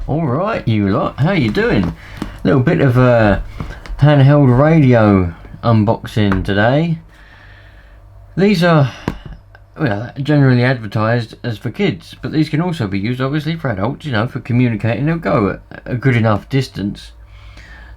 Alright you lot, how you doing? A little bit of a handheld radio unboxing today. These are, well, generally advertised as for kids, but these can also be used obviously for adults, you know, for communicating. They'll go at a good enough distance.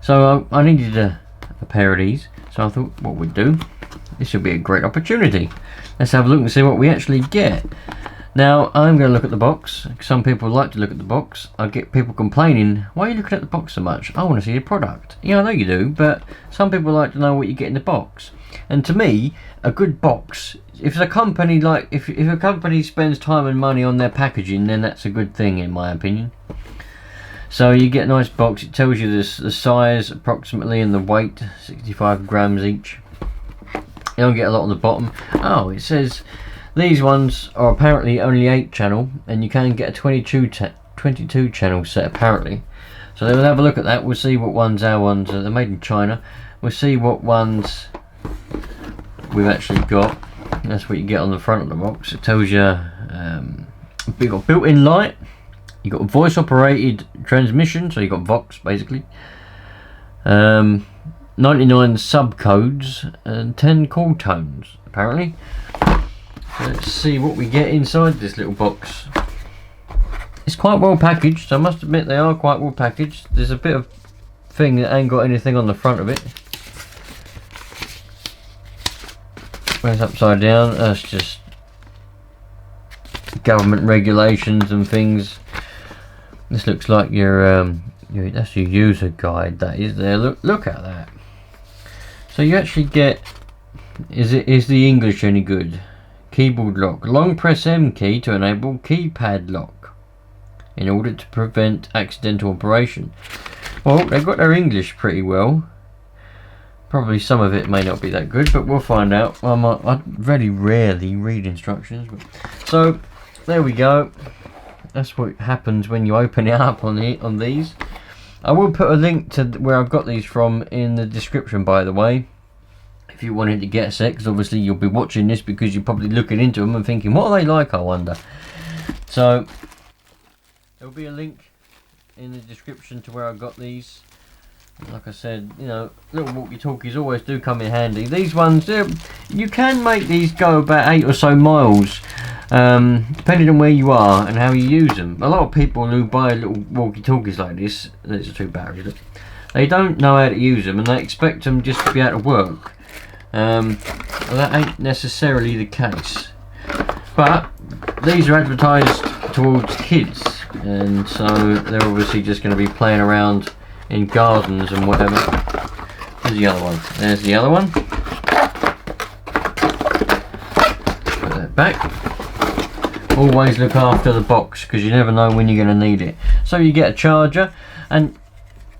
So I needed a pair of these, so I thought what we'd do, this would be a great opportunity. Let's have a look and see what we actually get. Now, I'm going to look at the box. Some people like to look at the box. I get people complaining, why are you looking at the box so much? I want to see the product. Yeah, I know you do, but some people like to know what you get in the box. And to me, a good box, if a company if a company spends time and money on their packaging, then that's a good thing in my opinion. So you get a nice box. It tells you the size approximately and the weight, 65 grams each. You don't get a lot on the bottom. Oh, it says these ones are apparently only 8 channel, and you can get a 22 channel set apparently. So we'll have a look at that. We'll see what ones our ones are. They're made in China. We'll see what ones we've actually got. That's what you get on the front of the box. It tells you you've got built-in light. You've got voice operated transmission, so you've got Vox basically. 99 subcodes and 10 call tones apparently. Let's see what we get inside this little box. It's quite well packaged, so I must admit they are quite well packaged. There's a bit of thing that ain't got anything on the front of it. Where's upside down? That's just government regulations and things. This looks like your that's your user guide. That is there. Look at that. So you actually get. Is the English any good? Keyboard lock. Long press M key to enable keypad lock in order to prevent accidental operation. Well, they've got their English pretty well. Probably some of it may not be that good, but we'll find out. I very rarely read instructions. So there we go. That's what happens when you open it up on these. I will put a link to where I've got these from in the description, by the way. If you wanted to get a set, because obviously you'll be watching this because you're probably looking into them and thinking, what are they like, I wonder. So there'll be a link in the description to where I got these. Like I said, you know, little walkie-talkies always do come in handy. These ones, you can make these go about 8 or so miles, depending on where you are and how you use them. A lot of people who buy little walkie-talkies like this, there's 2 batteries, look, they don't know how to use them and they expect them just to be able to work. Well, that ain't necessarily the case, but these are advertised towards kids, and so they're obviously just going to be playing around in gardens and whatever. There's the other one. There's the other one. Put that back. Always look after the box because you never know when you're going to need it. So you get a charger, and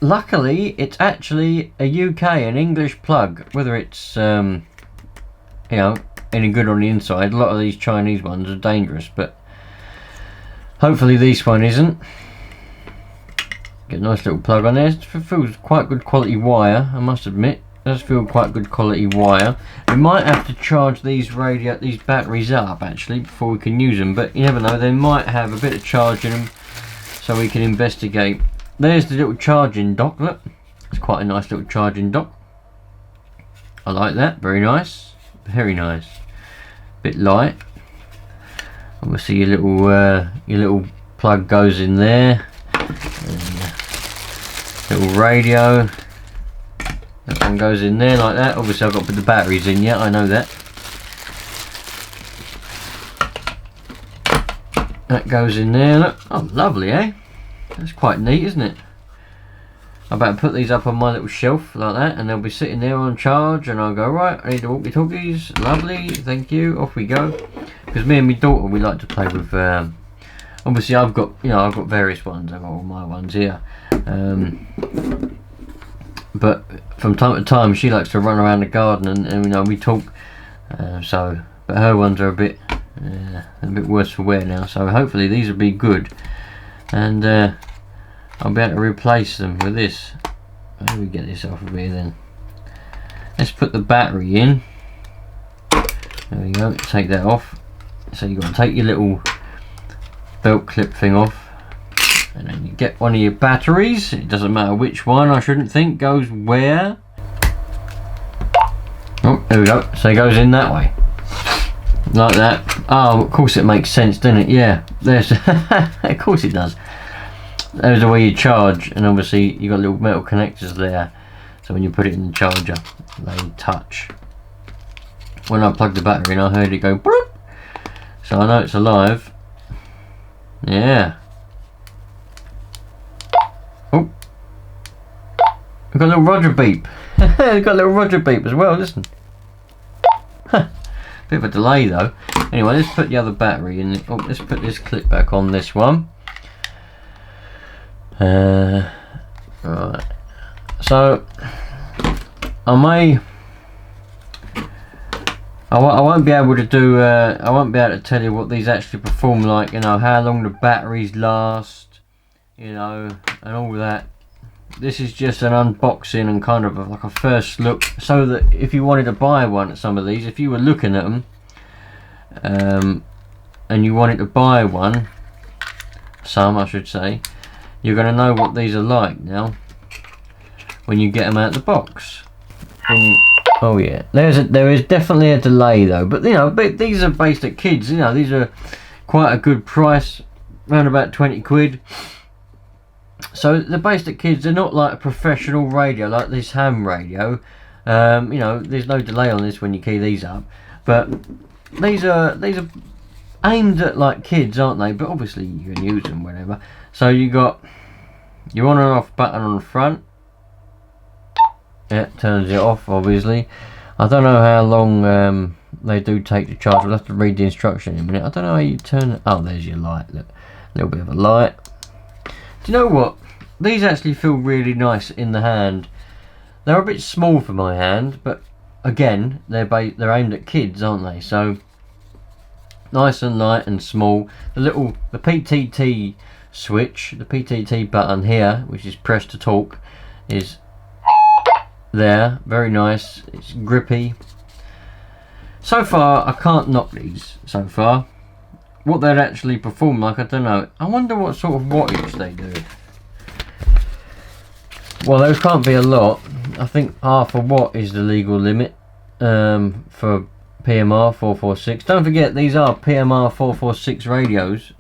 luckily it's actually a UK, an English plug. Whether it's you know, any good on the inside. A lot of these Chinese ones are dangerous, but hopefully this one isn't. Get a nice little plug on there. It feels quite good quality wire, I must admit. It does feel quite good quality wire. We might have to charge these batteries up actually before we can use them, but you never know, they might have a bit of charge in them, so we can investigate. There's the little charging dock, look. It's quite a nice little charging dock. I like that, very nice. Very nice. Bit light. Obviously your little plug goes in there. Little radio. That one goes in there like that. Obviously I've got to put the batteries in yet, I know that. That goes in there, look. Oh, lovely, eh? That's quite neat, isn't it? I better put these up on my little shelf like that, and they'll be sitting there on charge, and I'll go, right, I need the walkie-talkies. Lovely, thank you. Off we go. Because me and my daughter, we like to play with. Obviously, I've got various ones. I've got all my ones here. But from time to time, she likes to run around the garden, and you know, we talk. But her ones are a bit worse for wear now. So hopefully these will be good, and I'll be able to replace them with this. How do we get this off of here then? Let's put the battery in. There we go. Take that off. So you've got to take your little belt clip thing off, and then you get one of your batteries. It doesn't matter which one, I shouldn't think, goes where. Oh, there we go. So it goes in that way. Like that. Oh, of course it makes sense, doesn't it? Yeah, there's of course it does. There's the way you charge, and obviously you got little metal connectors there, so when you put it in the charger they touch. When I plugged the battery in, I heard it go bloop, so I know it's alive. Yeah. Oh, we've got a little Roger beep. We've got a little Roger beep as well, listen. Bit of a delay though. Anyway, let's put the other battery in. Oh, let's put this clip back on this one. Right. So I won't be able to do. I won't be able to tell you what these actually perform like. You know, how long the batteries last. You know, and all that. This is just an unboxing and kind of like a first look, so that if you wanted to buy one of some of these, if you were looking at them and you wanted to buy one, some I should say, you're going to know what these are like now when you get them out of the box. Oh yeah, there is definitely a delay though, but you know, these are based at kids. You know, these are quite a good price, around about 20 quid. So they're based at kids. They're not like a professional radio like this ham radio. You know, there's no delay on this when you key these up, but these are aimed at like kids, aren't they? But obviously you can use them whenever. So you got your on and off button on the front. Yeah, turns it off obviously. I don't know how long they do take to charge. We'll have to read the instruction in a minute. I don't know how you turn it. Oh, there's your light. Look, a little bit of a light. Do you know what? These actually feel really nice in the hand. They're a bit small for my hand, but again, they're aimed at kids, aren't they? So nice and light and small. The PTT switch, the PTT button here, which is press to talk, is there. Very nice. It's grippy. So far, I can't knock these. So far. What they'd actually perform like, I don't know. I wonder what sort of wattage they do. Well, those can't be a lot. I think half a watt is the legal limit for PMR 446. Don't forget, these are PMR 446 radios.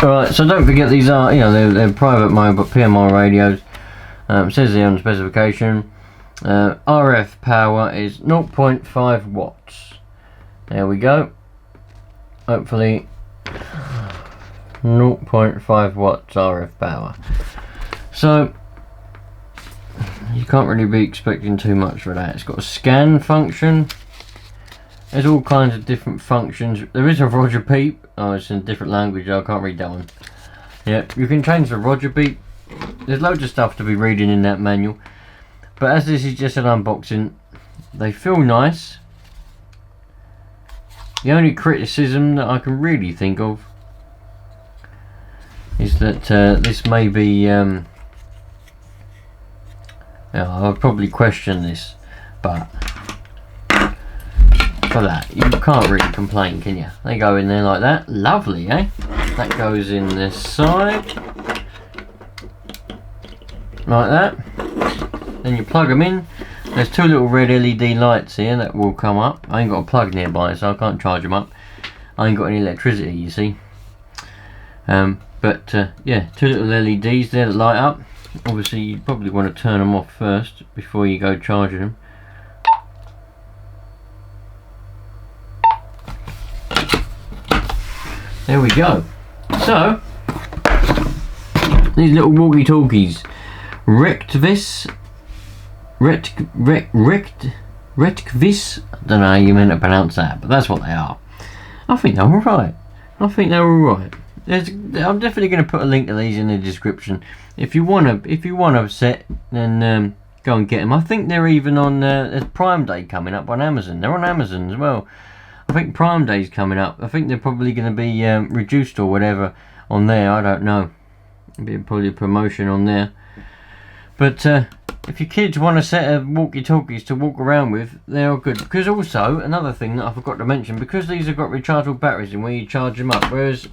Alright, so don't forget these are, you know, they're private mode, but PMR radios. It says here on the specification, RF power is 0.5 watts. There we go. Hopefully 0.5 watts RF power. So you can't really be expecting too much for that. It's got a scan function. There's all kinds of different functions. There is a Roger beep. Oh, it's in a different language. I can't read that one. Yeah, you can change the Roger beep. There's loads of stuff to be reading in that manual. But as this is just an unboxing, they feel nice. The only criticism that I can really think of is that this may be, I'll probably question this, but for that, you can't really complain, can you? They go in there like that. Lovely, eh? That goes in this side. Like that. Then you plug them in. There's two little red LED lights here that will come up. I ain't got a plug nearby, so I can't charge them up. I ain't got any electricity, you see. Yeah, two little LEDs there that light up. Obviously, you probably want to turn them off first before you go charging them. There we go. So, these little walkie-talkies, Retevis. Retevis. I don't know how you meant to pronounce that, but that's what they are. I think they're alright. I'm definitely going to put a link to these in the description. If you want a set, then go and get them. I think they're even on there's Prime Day coming up on Amazon. They're on Amazon as well. I think Prime Day's coming up. I think they're probably going to be reduced or whatever on there. I don't know. Be probably a promotion on there. But if your kids want a set of walkie-talkies to walk around with, they're good. Because also, another thing that I forgot to mention, because these have got rechargeable batteries in where you charge them up, whereas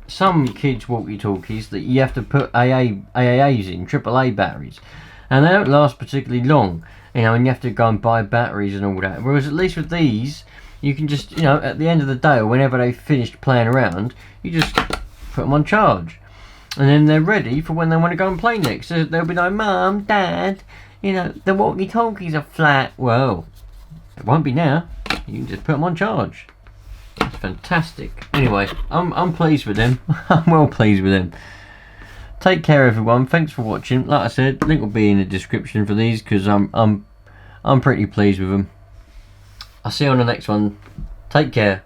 some kids walkie-talkies that you have to put AAAs in, AAA batteries, and they don't last particularly long, you know, and you have to go and buy batteries and all that. Whereas at least with these, you can just, you know, at the end of the day or whenever they've finished playing around, you just put them on charge, and then they're ready for when they want to go and play next. So they'll be like, Mum, Dad, you know, the walkie-talkies are flat. Well, it won't be now. You can just put them on charge. That's fantastic. Anyway, I'm pleased with them. I'm well pleased with them. Take care, everyone. Thanks for watching. Like I said, link will be in the description for these because I'm pretty pleased with them. I'll see you on the next one. Take care.